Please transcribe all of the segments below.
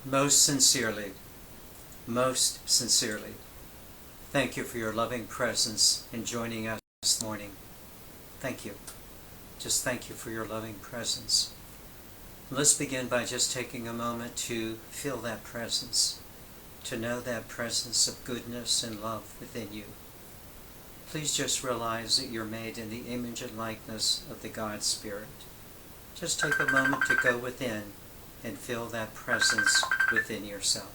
Most sincerely, thank you for your loving presence in joining us this morning. Thank you. Just thank you for your loving presence. Let's begin by just taking a moment to feel that presence, to know that presence of goodness and love within you. Please just realize that you're made in the image and likeness of the God Spirit. Just take a moment to go within and feel that presence within yourself.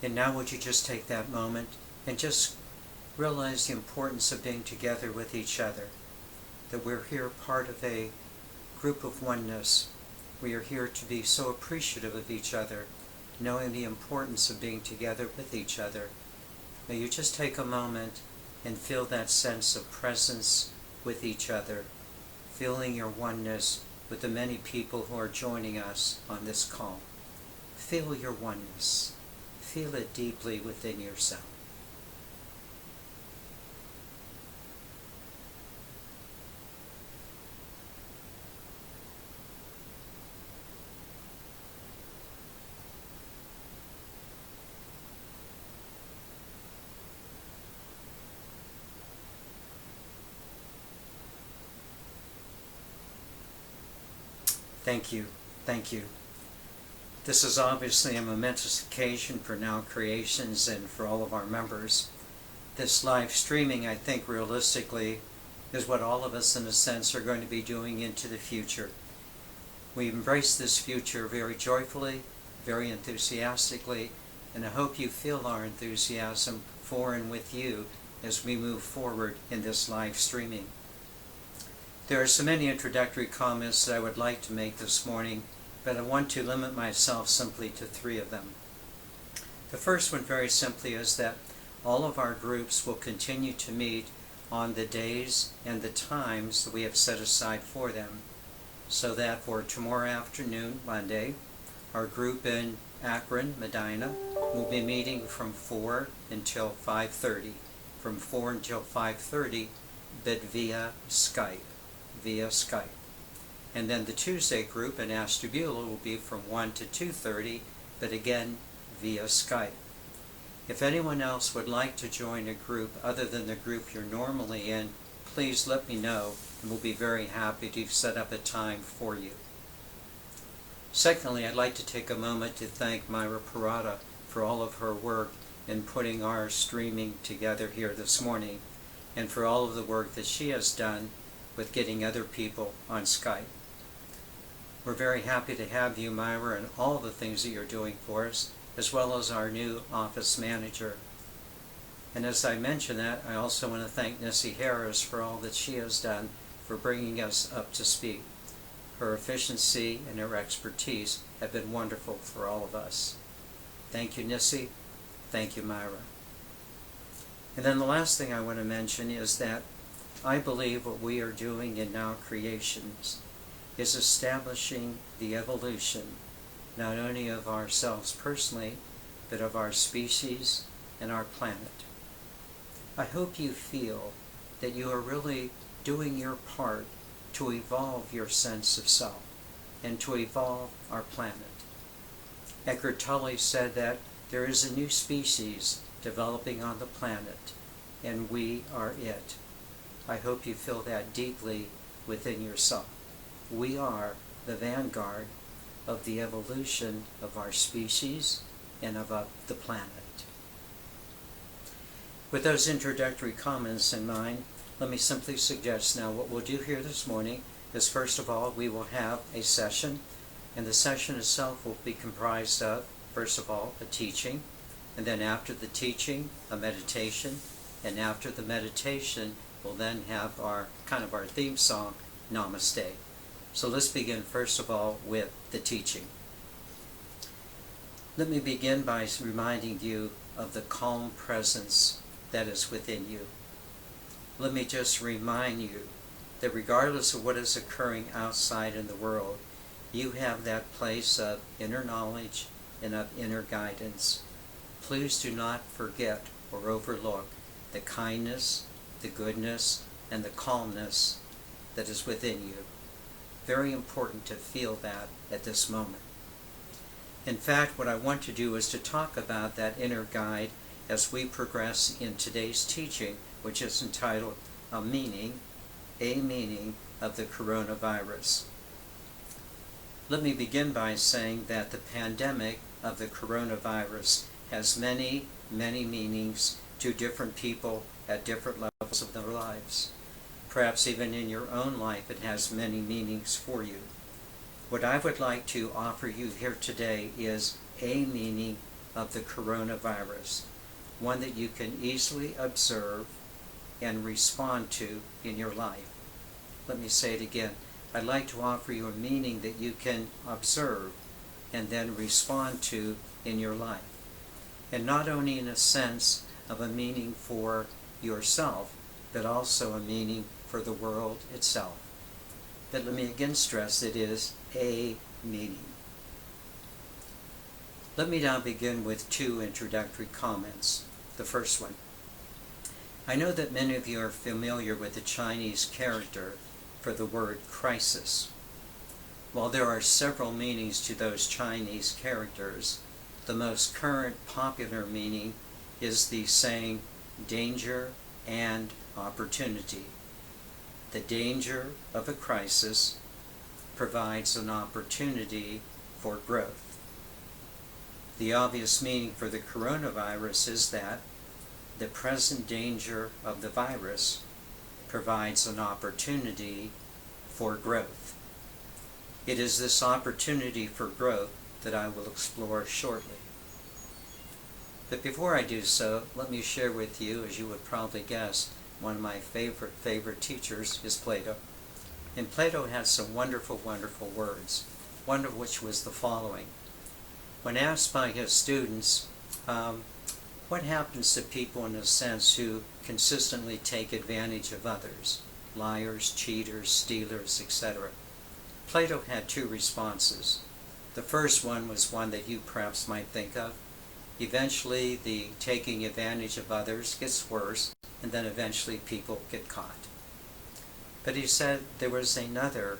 And now would you just take that moment and just realize the importance of being together with each other, that we're here part of a group of oneness. We are here to be so appreciative of each other, knowing the importance of being together with each other. May you just take a moment and feel that sense of presence with each other, feeling your oneness with the many people who are joining us on this call. Feel your oneness. Feel it deeply within yourself. Thank you. Thank you. This is obviously a momentous occasion for Now Creations and for all of our members. This live streaming, I think realistically, is what all of us in a sense are going to be doing into the future. We embrace this future very joyfully, very enthusiastically, and I hope you feel our enthusiasm for and with you as we move forward in this live streaming. There are so many introductory comments that I would like to make this morning, but I want to limit myself simply to 3 of them. The first one very simply is that all of our groups will continue to meet on the days and the times that we have set aside for them, so that for tomorrow afternoon, Monday, our group in Akron, Medina, will be meeting from 4 until 5:30. From 4 until 5:30, but via Skype. And then the Tuesday group in Ashtabula will be from 1 to 2:30, but again via Skype. If anyone else would like to join a group other than the group you're normally in, please let me know, and we'll be very happy to set up a time for you. Secondly, I'd like to take a moment to thank Myra Parada for all of her work in putting our streaming together here this morning, and for all of the work that she has done with getting other people on Skype. We're very happy to have you, Myra, and all the things that you're doing for us, as well as our new office manager. And as I mention that, I also want to thank Nissy Harris for all that she has done for bringing us up to speed. Her efficiency and her expertise have been wonderful for all of us. Thank you, Nissy. Thank you, Myra. And then the last thing I want to mention is that I believe what we are doing in Now Creations is establishing the evolution not only of ourselves personally, but of our species and our planet. I hope you feel that you are really doing your part to evolve your sense of self and to evolve our planet. Eckhart Tolle said that there is a new species developing on the planet, and we are it. I hope you feel that deeply within yourself. We are the vanguard of the evolution of our species and of the planet. With those introductory comments in mind, let me simply suggest now what we'll do here this morning is, first of all, we will have a session, and the session itself will be comprised of, first of all, a teaching, and then after the teaching, a meditation, and after the meditation, we'll then have our theme song, Namaste. So let's begin first of all with the teaching. Let me begin by reminding you of the calm presence that is within you. let me just remind you that regardless of what is occurring outside in the world, you have that place of inner knowledge and of inner guidance. Please do not forget or overlook the kindness, the goodness, and the calmness that is within you. Very important to feel that at this moment. In fact, what I want to do is to talk about that inner guide as we progress in today's teaching, which is entitled A Meaning of the Coronavirus. Let me begin by saying that the pandemic of the coronavirus has many, many meanings to different people at different levels of their lives. Perhaps even in your own life it has many meanings for you. What I would like to offer you here today is a meaning of the coronavirus, one that you can easily observe and respond to in your life. Let me say it again. I'd like to offer you a meaning that you can observe and then respond to in your life. And not only in a sense of a meaning for yourself, but also a meaning for the world itself. But let me again stress it is a meaning. Let me now begin with 2 introductory comments. The first one. I know that many of you are familiar with the Chinese character for the word crisis. While there are several meanings to those Chinese characters, the most current popular meaning is the saying danger and opportunity. The danger of a crisis provides an opportunity for growth. The obvious meaning for the coronavirus is that the present danger of the virus provides an opportunity for growth. It is this opportunity for growth that I will explore shortly. But before I do so, let me share with you, as you would probably guess, one of my favorite teachers is Plato. And Plato had some wonderful words, one of which was the following. When asked by his students, what happens to people in a sense who consistently take advantage of others, liars, cheaters, stealers, etc.? Plato had 2 responses. The first one was one that you perhaps might think of. Eventually, the taking advantage of others gets worse, and then eventually people get caught. But he said there was another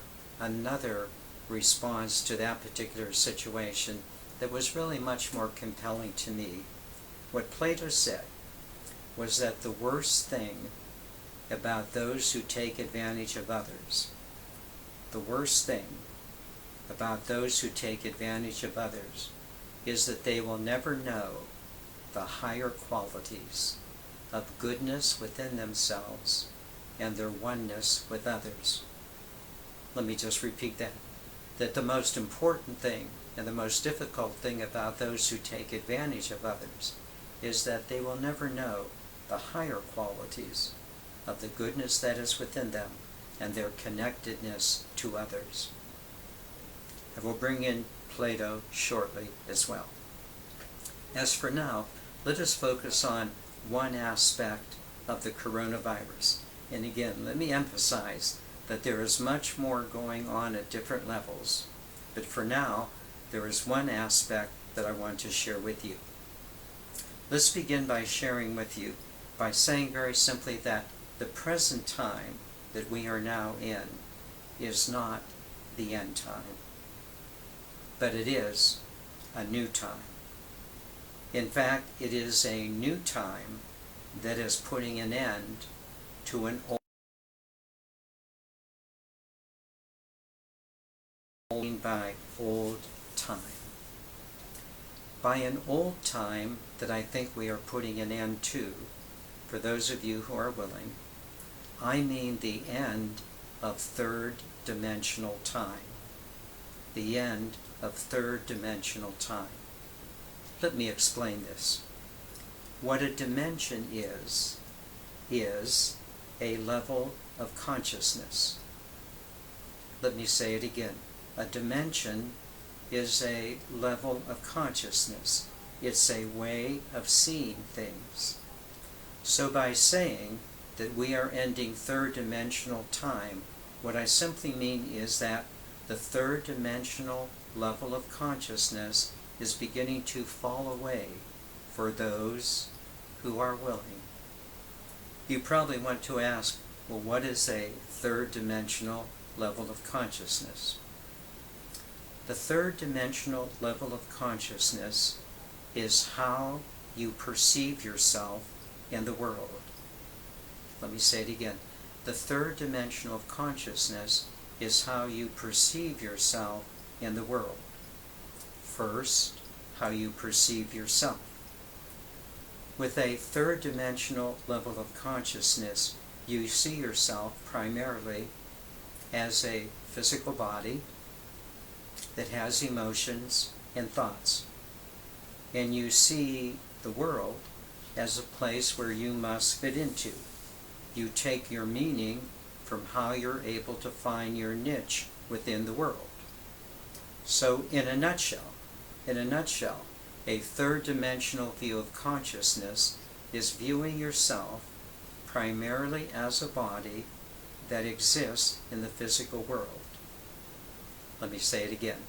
response to that particular situation that was really much more compelling to me. What Plato said was that the worst thing about those who take advantage of others, the worst thing about those who take advantage of others is that they will never know the higher qualities of goodness within themselves and their oneness with others. Let me just repeat that the most important thing and the most difficult thing about those who take advantage of others is that they will never know the higher qualities of the goodness that is within them and their connectedness to others. I will bring in Plato shortly as well. As for now, let us focus on one aspect of the coronavirus. And again, let me emphasize that there is much more going on at different levels. But for now, there is one aspect that I want to share with you. Let's begin by sharing with you, by saying very simply that the present time that we are now in is not the end time, but it is a new time. In fact, it is a new time that is putting an end to an old time. By an old time that I think we are putting an end to, for those of you who are willing, I mean the end of third-dimensional time. The end of third-dimensional time. Let me explain this. What a dimension is a level of consciousness. Let me say it again. A dimension is a level of consciousness. It's a way of seeing things. So by saying that we are ending third-dimensional time. What I simply mean is that the third-dimensional level of consciousness is beginning to fall away for those who are willing. You probably want to ask, well, what is a third-dimensional level of consciousness? The third-dimensional level of consciousness is how you perceive yourself in the world. Let me say it again. The third dimension of consciousness is how you perceive yourself in the world. First, how you perceive yourself. With a third-dimensional level of consciousness, you see yourself primarily as a physical body that has emotions and thoughts. And you see the world as a place where you must fit into. You take your meaning from how you're able to find your niche within the world. So in a nutshell, a third-dimensional view of consciousness is viewing yourself primarily as a body that exists in the physical world. Let me say it again.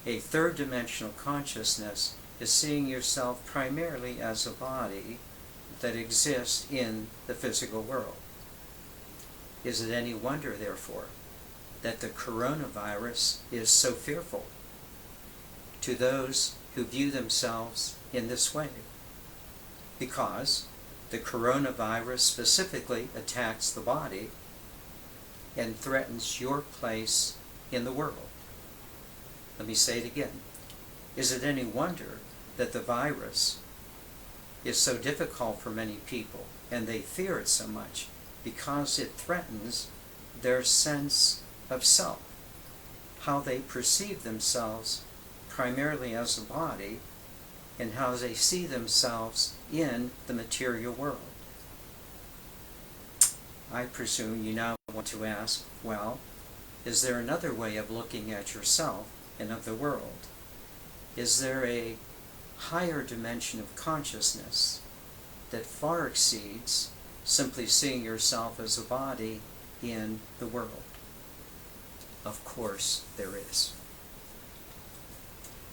A third-dimensional consciousness is seeing yourself primarily as a body that exists in the physical world. Is it any wonder, therefore, that the coronavirus is so fearful to those who view themselves in this way? Because the coronavirus specifically attacks the body and threatens your place in the world. Let me say it again. Is it any wonder that the virus is so difficult for many people and they fear it so much? Because it threatens their sense of self, how they perceive themselves primarily as a body, and how they see themselves in the material world. I presume you now want to ask, well, is there another way of looking at yourself and of the world? Is there a higher dimension of consciousness that far exceeds simply seeing yourself as a body in the world? Of course there is.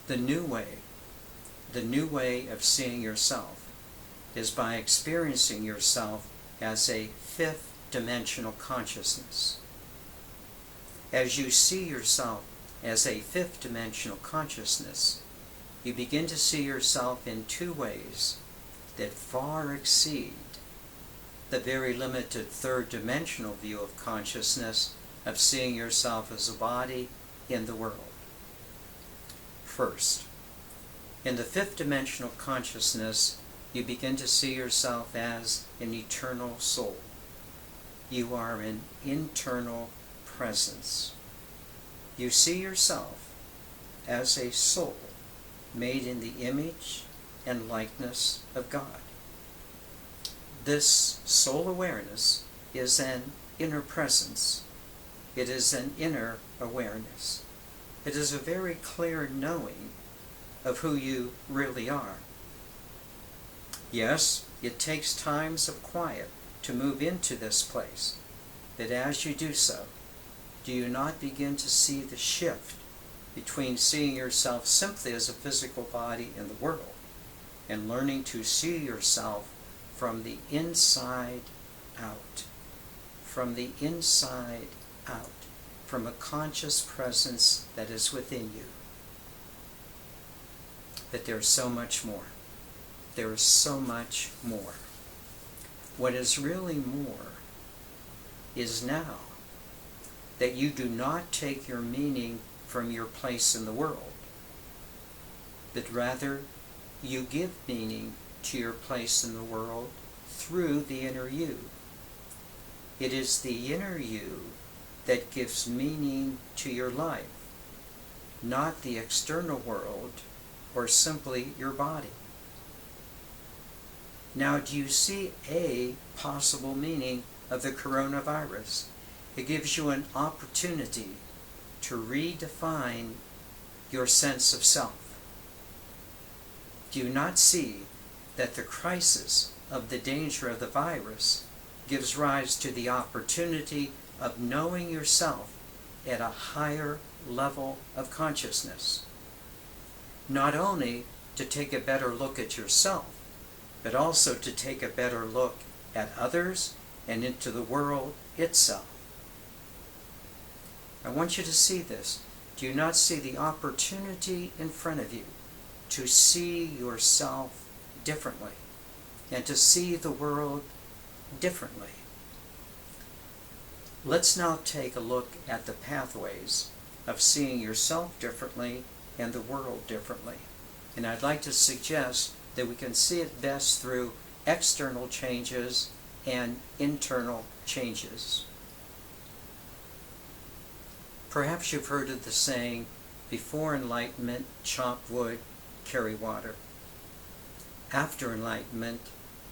The new way of seeing yourself is by experiencing yourself as a fifth-dimensional consciousness. As you see yourself as a fifth-dimensional consciousness, you begin to see yourself in two ways that far exceed the very limited third-dimensional view of consciousness of seeing yourself as a body in the world. First, in the fifth-dimensional consciousness, you begin to see yourself as an eternal soul. You are an internal presence. You see yourself as a soul made in the image and likeness of God. This soul awareness is an inner presence. It is an inner awareness. It is a very clear knowing of who you really are. Yes, it takes times of quiet to move into this place, but as you do so, do you not begin to see the shift between seeing yourself simply as a physical body in the world and learning to see yourself from the inside out? From the inside out. From a conscious presence that is within you. But there's so much more. There is so much more. What is really more is now that you do not take your meaning from your place in the world, but rather you give meaning to your place in the world through the inner you. It is the inner you that gives meaning to your life, not the external world or simply your body. Now, do you see a possible meaning of the coronavirus? It gives you an opportunity to redefine your sense of self. Do you not see that the crisis of the danger of the virus gives rise to the opportunity of knowing yourself at a higher level of consciousness. Not only to take a better look at yourself, but also to take a better look at others and into the world itself. I want you to see this. Do you not see the opportunity in front of you to see yourself differently and to see the world differently? Let's now take a look at the pathways of seeing yourself differently and the world differently. And I'd like to suggest that we can see it best through external changes and internal changes. Perhaps you've heard of the saying, before enlightenment, chop wood, carry water. After enlightenment,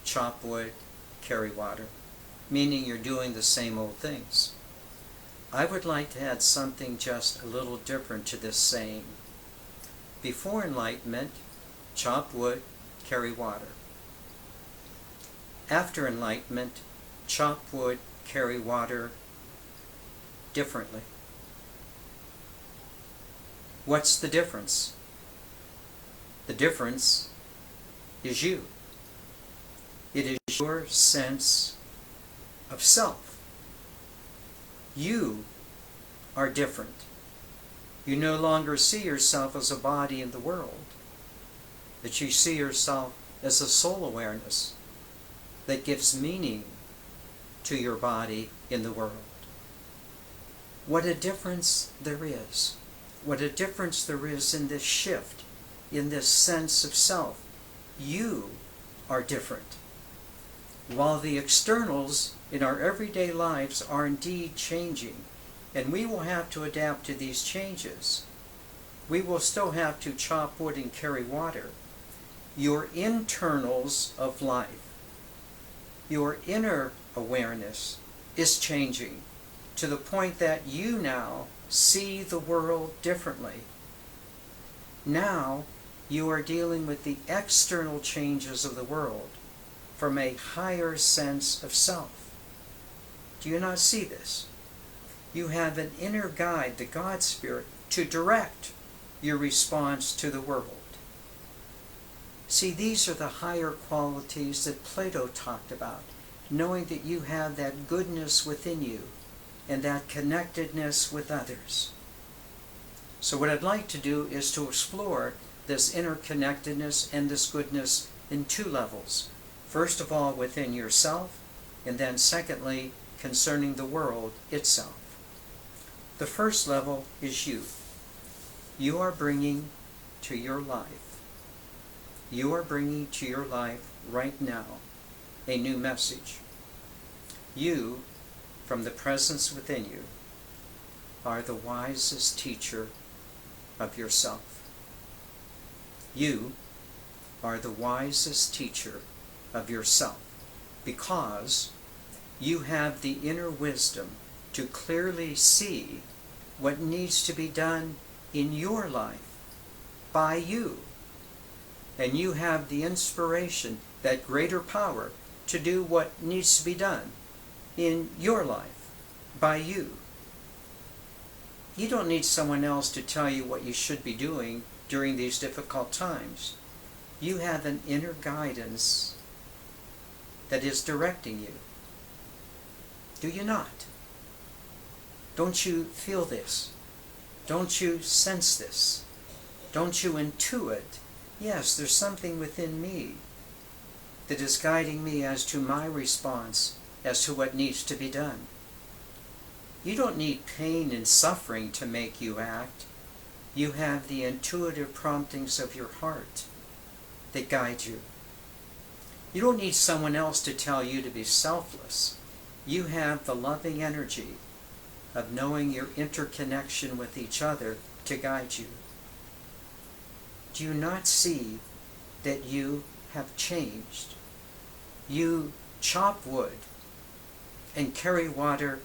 chop wood, carry water. Meaning you're doing the same old things. I would like to add something just a little different to this saying. Before enlightenment, chop wood, carry water. After enlightenment, chop wood, carry water differently. What's the difference? The difference is you. It is your sense of self. You are different. You no longer see yourself as a body in the world, but you see yourself as a soul awareness that gives meaning to your body in the world. What a difference there is. What a difference there is in this shift, in this sense of self. You are different. While the externals in our everyday lives are indeed changing, and we will have to adapt to these changes, we will still have to chop wood and carry water. Your internals of life, your inner awareness is changing to the point that you now see the world differently. Now you are dealing with the external changes of the world from a higher sense of self. Do you not see this? You have an inner guide, the God Spirit, to direct your response to the world. See, these are the higher qualities that Plato talked about, knowing that you have that goodness within you and that connectedness with others. So what I'd like to do is to explore this interconnectedness and this goodness in two levels. First of all, within yourself, and then secondly, concerning the world itself. The first level is you. You are bringing to your life, you are bringing to your life right now a new message. You, from the presence within you, are the wisest teacher of yourself. You are the wisest teacher of yourself because you have the inner wisdom to clearly see what needs to be done in your life by you. And you have the inspiration, that greater power, to do what needs to be done in your life by you. You don't need someone else to tell you what you should be doing during these difficult times. You have an inner guidance that is directing you. Do you not? Don't you feel this? Don't you sense this? Don't you intuit? Yes, there's something within me that is guiding me as to my response as to what needs to be done. You don't need pain and suffering to make you act. You have the intuitive promptings of your heart that guide you. You don't need someone else to tell you to be selfless. You have the loving energy of knowing your interconnection with each other to guide you. Do you not see that you have changed? You chop wood and carry water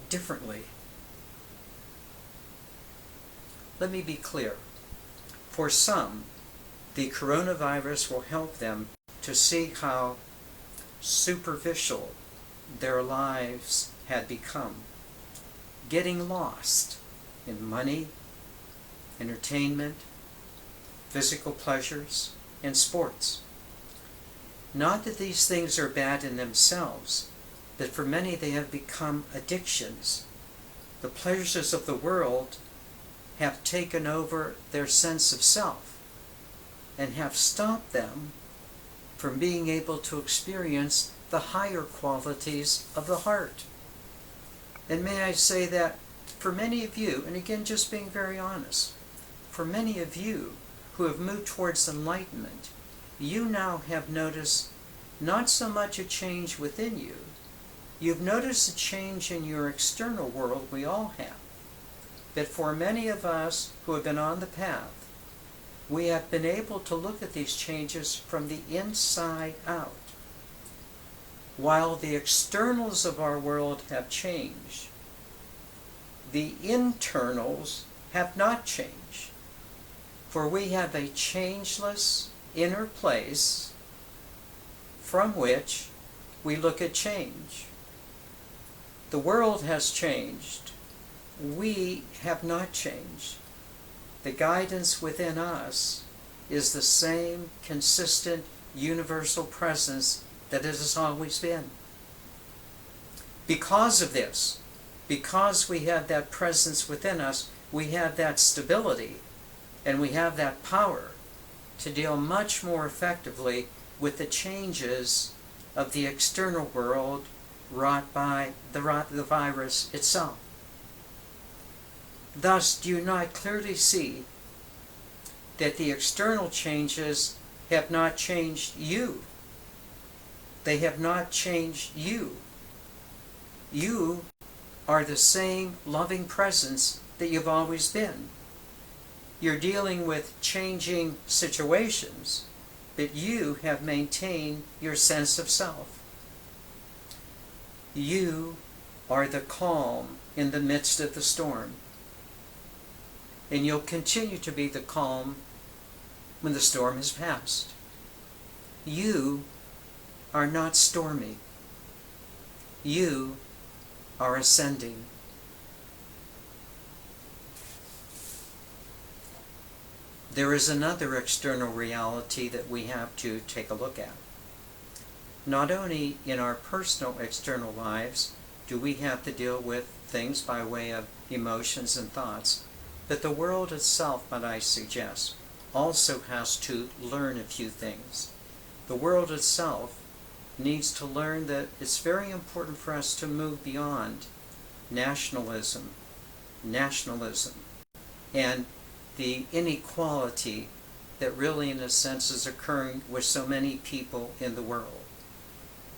differently. Let me be clear. For some, the coronavirus will help them to see how superficial their lives had become. Getting lost in money, entertainment, physical pleasures, and sports. Not that these things are bad in themselves, but for many they have become addictions. The pleasures of the world have taken over their sense of self and have stopped them from being able to experience the higher qualities of the heart. And may I say that for many of you, and again just being very honest, for many of you who have moved towards enlightenment, you now have noticed not so much a change within you, you've noticed a change in your external world. We all have. But for many of us who have been on the path, we have been able to look at these changes from the inside out. While the externals of our world have changed, the internals have not changed. For we have a changeless inner place from which we look at change. The world has changed. We have not changed. The guidance within us is the same consistent universal presence that it has always been. Because of this, because we have that presence within us, we have that stability and we have that power to deal much more effectively with the changes of the external world wrought by the virus itself. Thus, do you not clearly see that the external changes have not changed you? They have not changed you. You are the same loving presence that you've always been. You're dealing with changing situations, but you have maintained your sense of self. You are the calm in the midst of the storm. And you'll continue to be the calm when the storm has passed. You are not stormy. You are ascending. There is another external reality that we have to take a look at. Not only in our personal external lives do we have to deal with things by way of emotions and thoughts, but the world itself, might I suggest, also has to learn a few things. The world itself needs to learn that it's very important for us to move beyond nationalism, and the inequality that really, in a sense, is occurring with so many people in the world.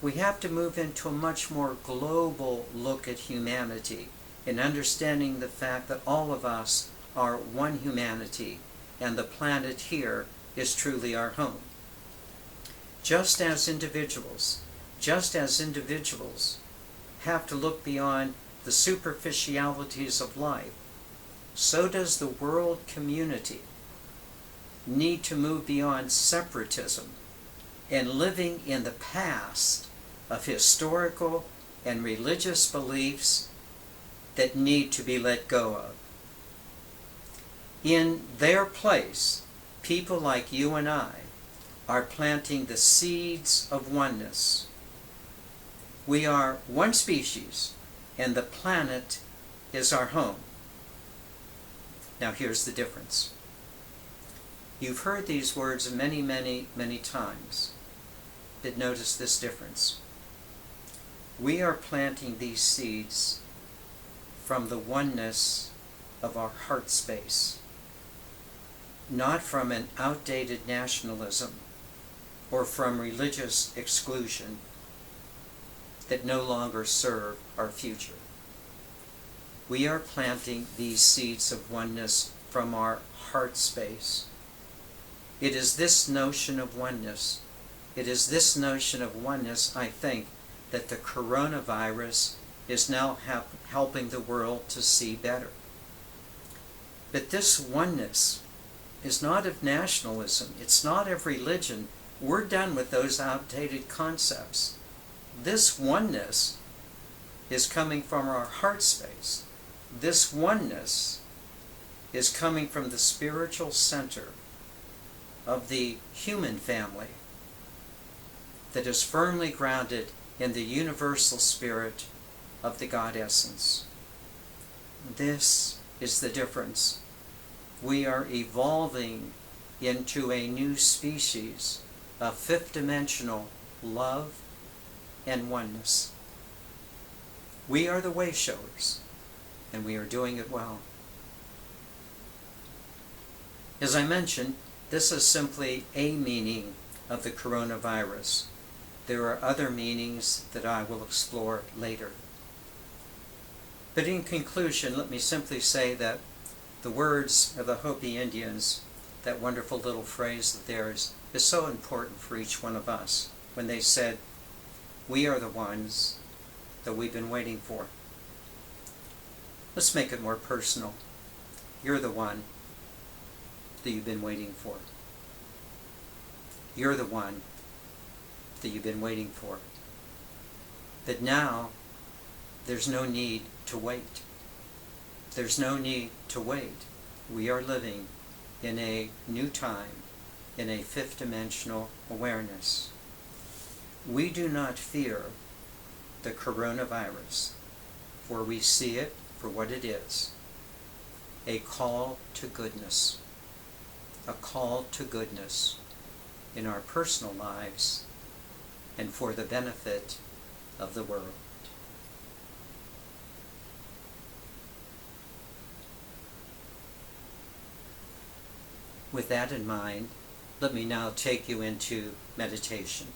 We have to move into a much more global look at humanity in understanding the fact that all of us are one humanity, and the planet here is truly our home. Just as individuals have to look beyond the superficialities of life, so does the world community need to move beyond separatism and living in the past of historical and religious beliefs that need to be let go of. In their place, people like you and I are planting the seeds of oneness. We are one species, and the planet is our home. Now here's the difference. You've heard these words many, many, many times, but notice this difference. We are planting these seeds from the oneness of our heart space, not from an outdated nationalism or from religious exclusion that no longer serve our future. We are planting these seeds of oneness from our heart space. It is this notion of oneness, I think, that the coronavirus is now helping the world to see better. But this oneness is not of nationalism, it's not of religion. We're done with those outdated concepts. This oneness is coming from our heart space. This oneness is coming from the spiritual center of the human family that is firmly grounded in the universal spirit of the God essence. This is the difference. We are evolving into a new species of fifth-dimensional love and oneness. We are the way showers, and we are doing it well. As I mentioned, this is simply a meaning of the coronavirus. There are other meanings that I will explore later. But in conclusion, let me simply say that the words of the Hopi Indians, that wonderful little phrase of theirs, is so important for each one of us when they said, "We are the ones that we've been waiting for." Let's make it more personal. You're the one that you've been waiting for. You're the one that you've been waiting for. But now, there's no need to wait. There's no need to wait. We are living in a new time, in a fifth-dimensional awareness. We do not fear the coronavirus, for we see it for what it is, a call to goodness. A call to goodness in our personal lives and for the benefit of the world. With that in mind, let me now take you into meditation.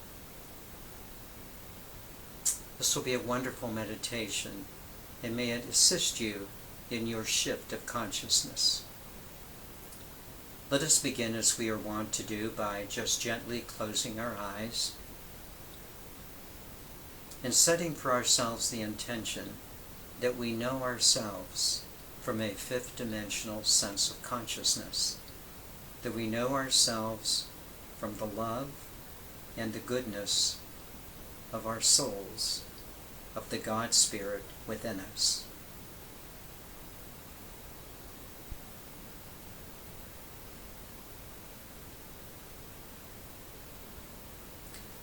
This will be a wonderful meditation, and may it assist you in your shift of consciousness. Let us begin as we are wont to do by just gently closing our eyes and setting for ourselves the intention that we know ourselves from a fifth-dimensional sense of consciousness, that we know ourselves from the love and the goodness of our souls, of the God Spirit within us.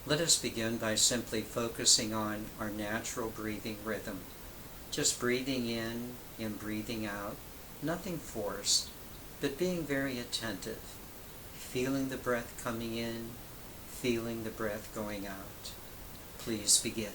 Let us begin by simply focusing on our natural breathing rhythm. Just breathing in and breathing out, nothing forced, but being very attentive, feeling the breath coming in, feeling the breath going out. Please begin.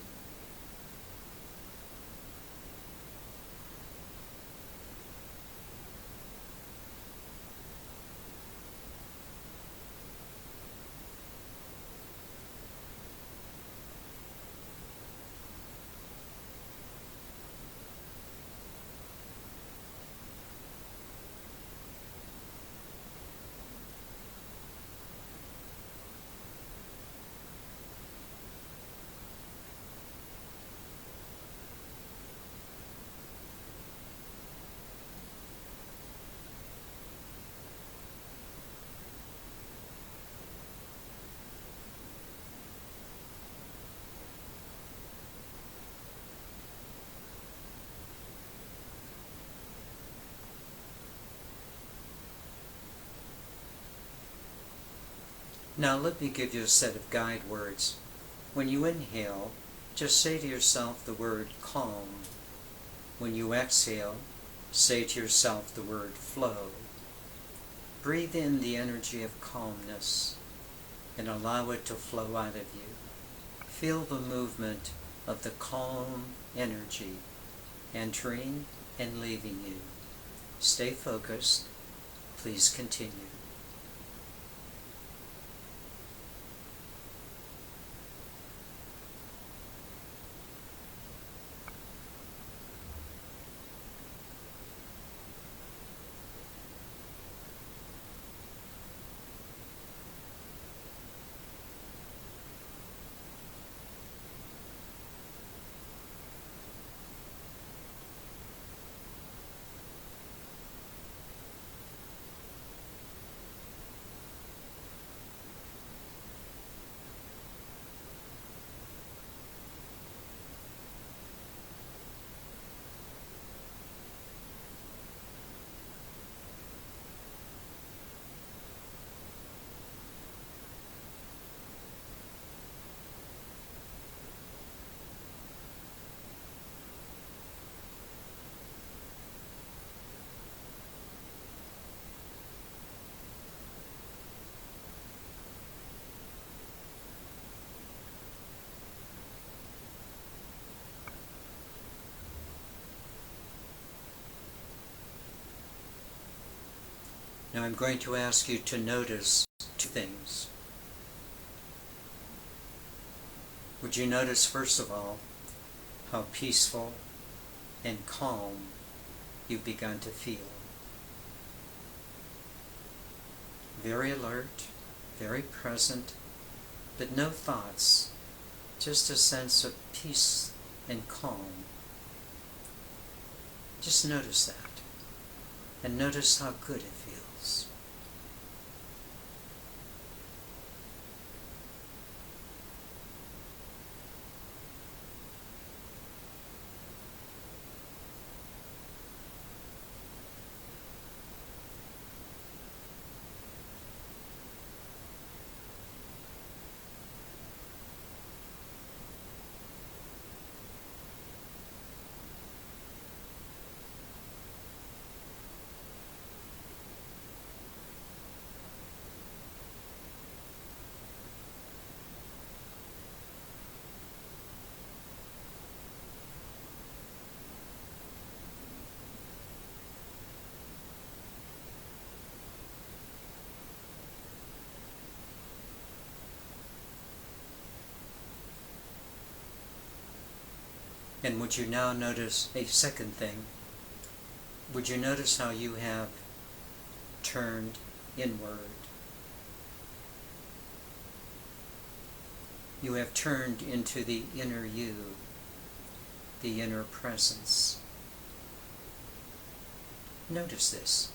Now let me give you a set of guide words. When you inhale, just say to yourself the word calm. When you exhale, say to yourself the word flow. Breathe in the energy of calmness and allow it to flow out of you. Feel the movement of the calm energy entering and leaving you. Stay focused. Please continue. Now I'm going to ask you to notice two things. Would you notice, first of all, how peaceful and calm you've begun to feel? Very alert, very present, but no thoughts, just a sense of peace and calm. Just notice that, and notice how good it feels. And would you now notice a second thing? Would you notice how you have turned inward? You have turned into the inner you, the inner presence. Notice this.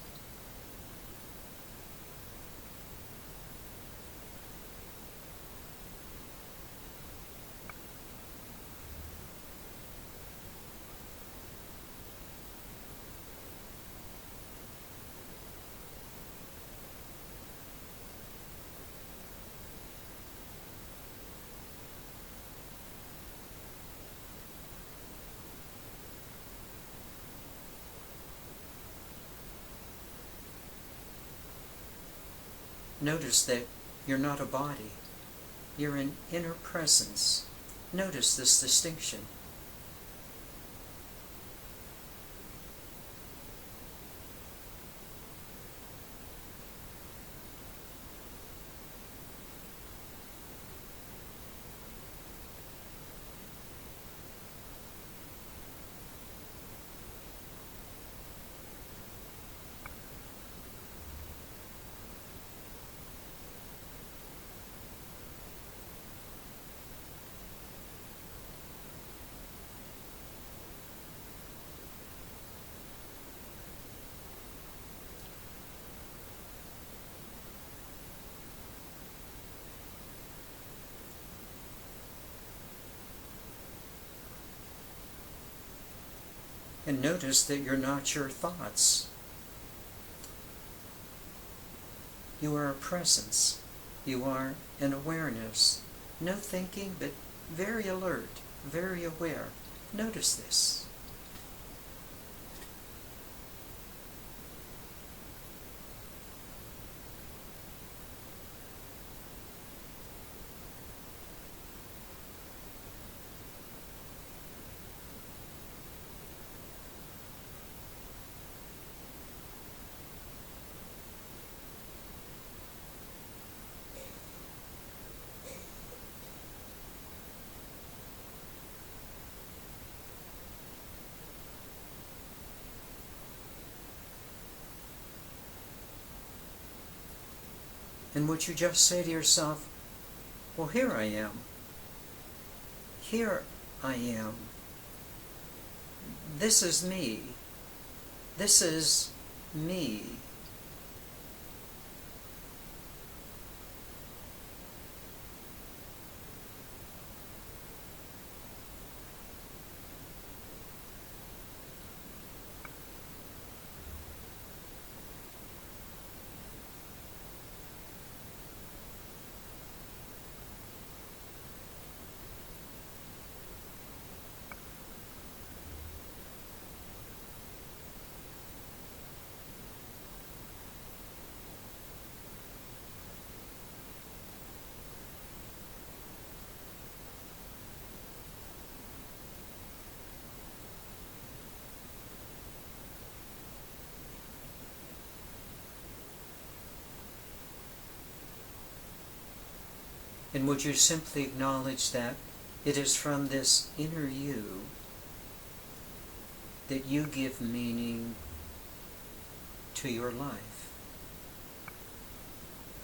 Notice that you're not a body. You're an inner presence. Notice this distinction. And notice that you're not your thoughts. You are a presence. You are an awareness. No thinking, but very alert, very aware. Notice this. And would you just say to yourself, well, here I am. Here I am. This is me. This is me. And would you simply acknowledge that it is from this inner you that you give meaning to your life.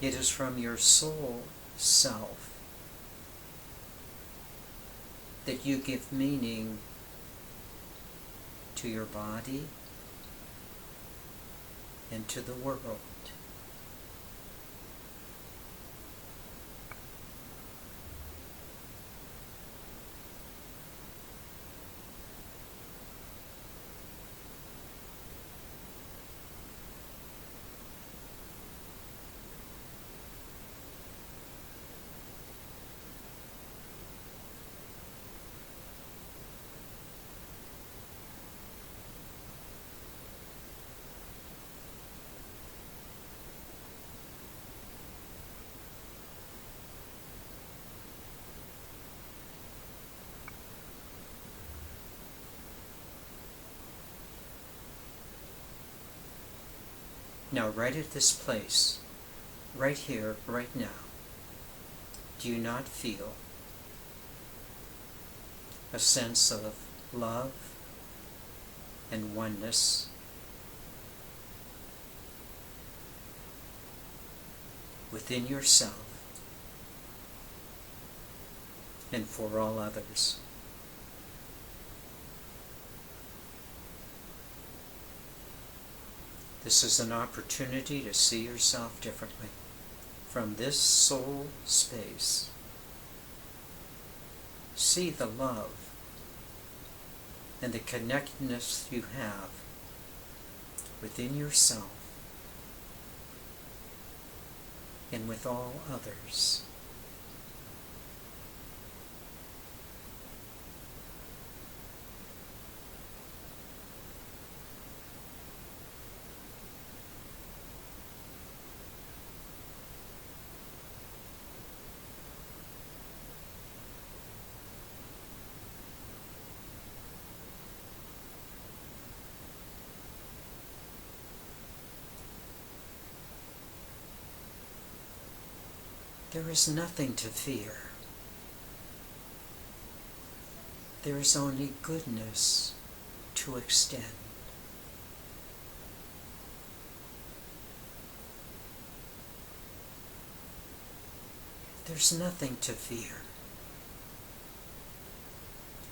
It is from your soul self that you give meaning to your body and to the world. Now, right at this place, right here, right now, do you not feel a sense of love and oneness within yourself and for all others? This is an opportunity to see yourself differently from this soul space. See the love and the connectedness you have within yourself and with all others. There is nothing to fear. There is only goodness to extend. There's nothing to fear.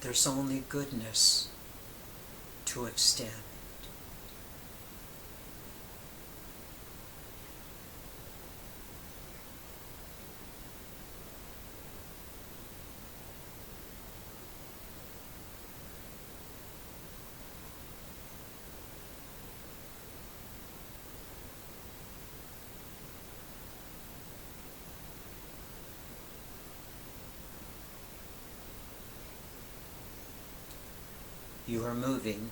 There's only goodness to extend. You are moving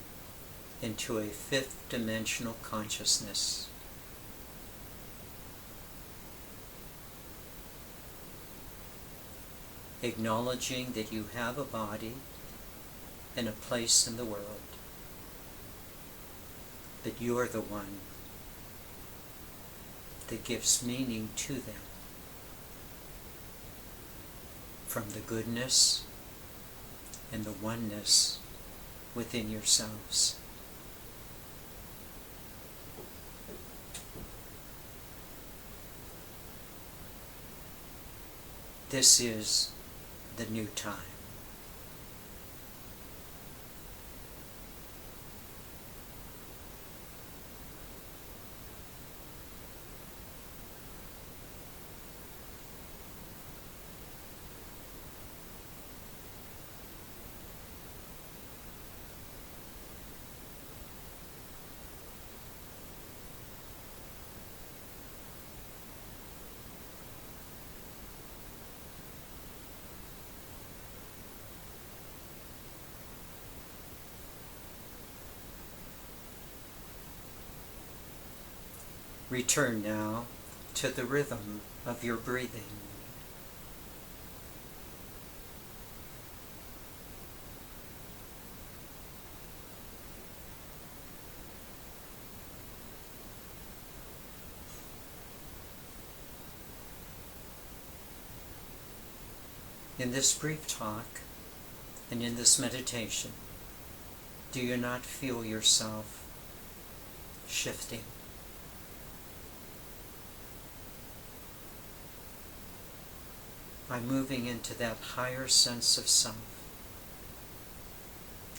into a fifth dimensional consciousness. Acknowledging that you have a body and a place in the world, that you are the one that gives meaning to them from the goodness and the oneness within yourselves. This is the new time. Return now to the rhythm of your breathing. In this brief talk and in this meditation, do you not feel yourself shifting? By moving into that higher sense of self,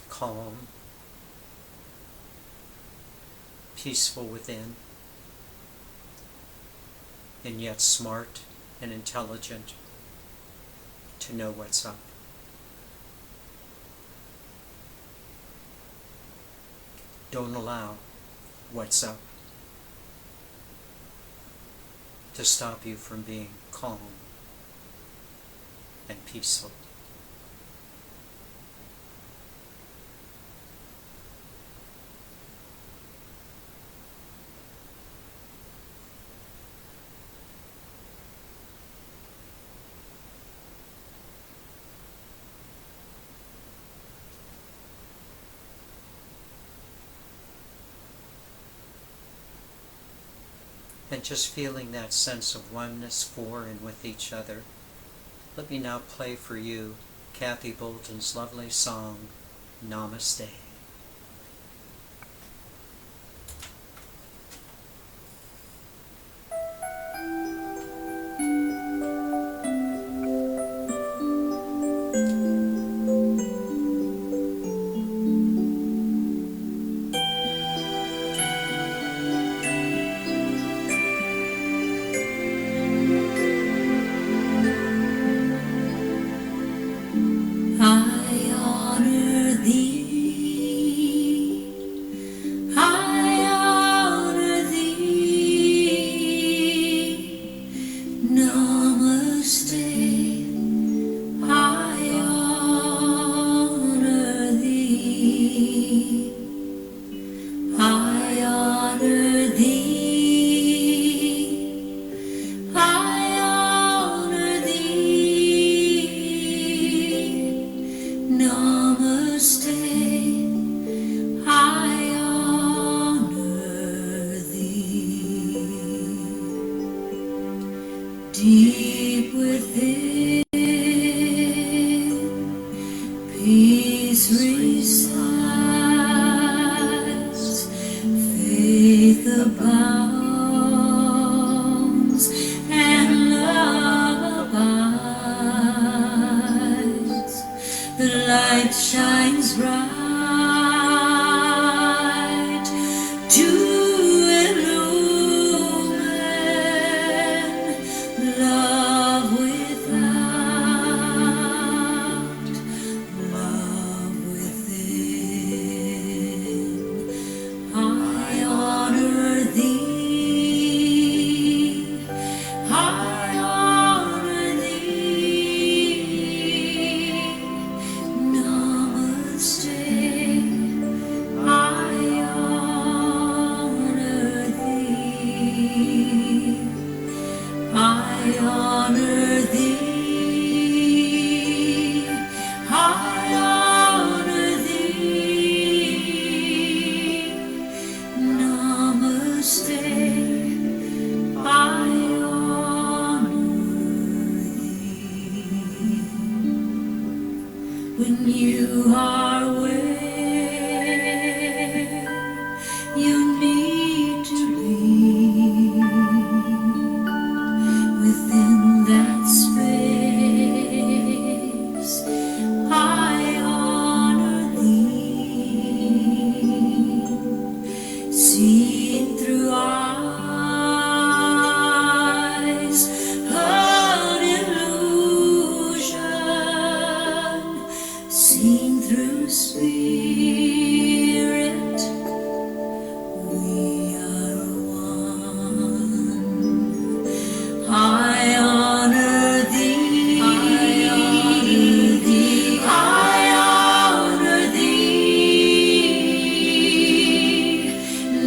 calm, peaceful within, and yet smart and intelligent to know what's up. Don't allow what's up to stop you from being calm and peaceful. And just feeling that sense of oneness for and with each other, let me now play for you Kathy Bolton's lovely song, Namaste. Deep within, peace resides, faith abounds, and love abides. The light shines bright to love without, love within. I honor thee, I honor thee. Namaste, I honor thee. I honor thee, I honor thee. Namaste, I honor thee. When you are where you need to be, within that space, I honor thee. Seen through eyes of illusion, seen through spirit, we are one. I honor thee, I honor thee, I honor thee.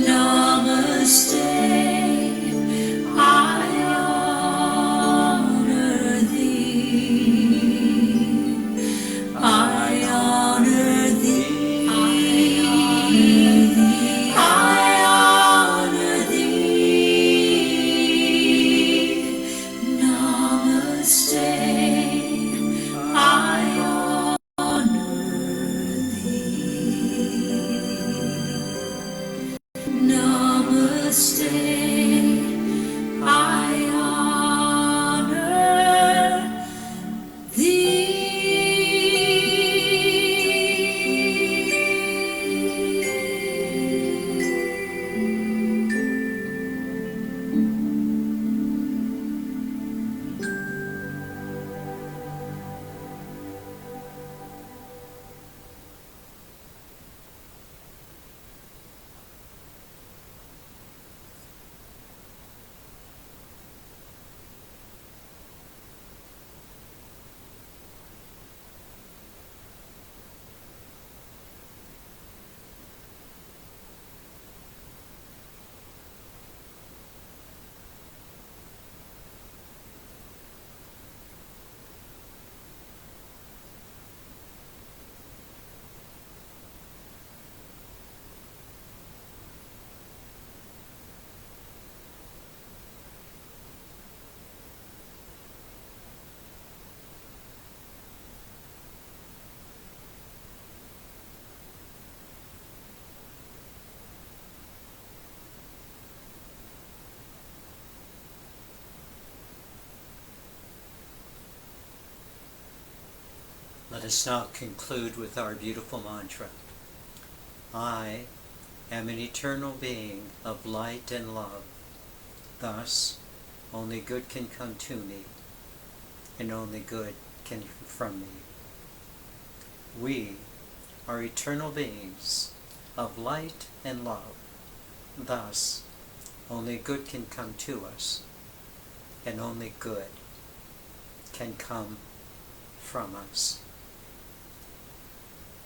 Namaste, I honor thee, I honor thee. Let us now conclude with our beautiful mantra. I am an eternal being of light and love. Thus, only good can come to me, and only good can come from me. We are eternal beings of light and love. Thus, only good can come to us, and only good can come from us.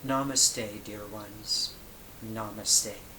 Namaste, dear ones. Namaste.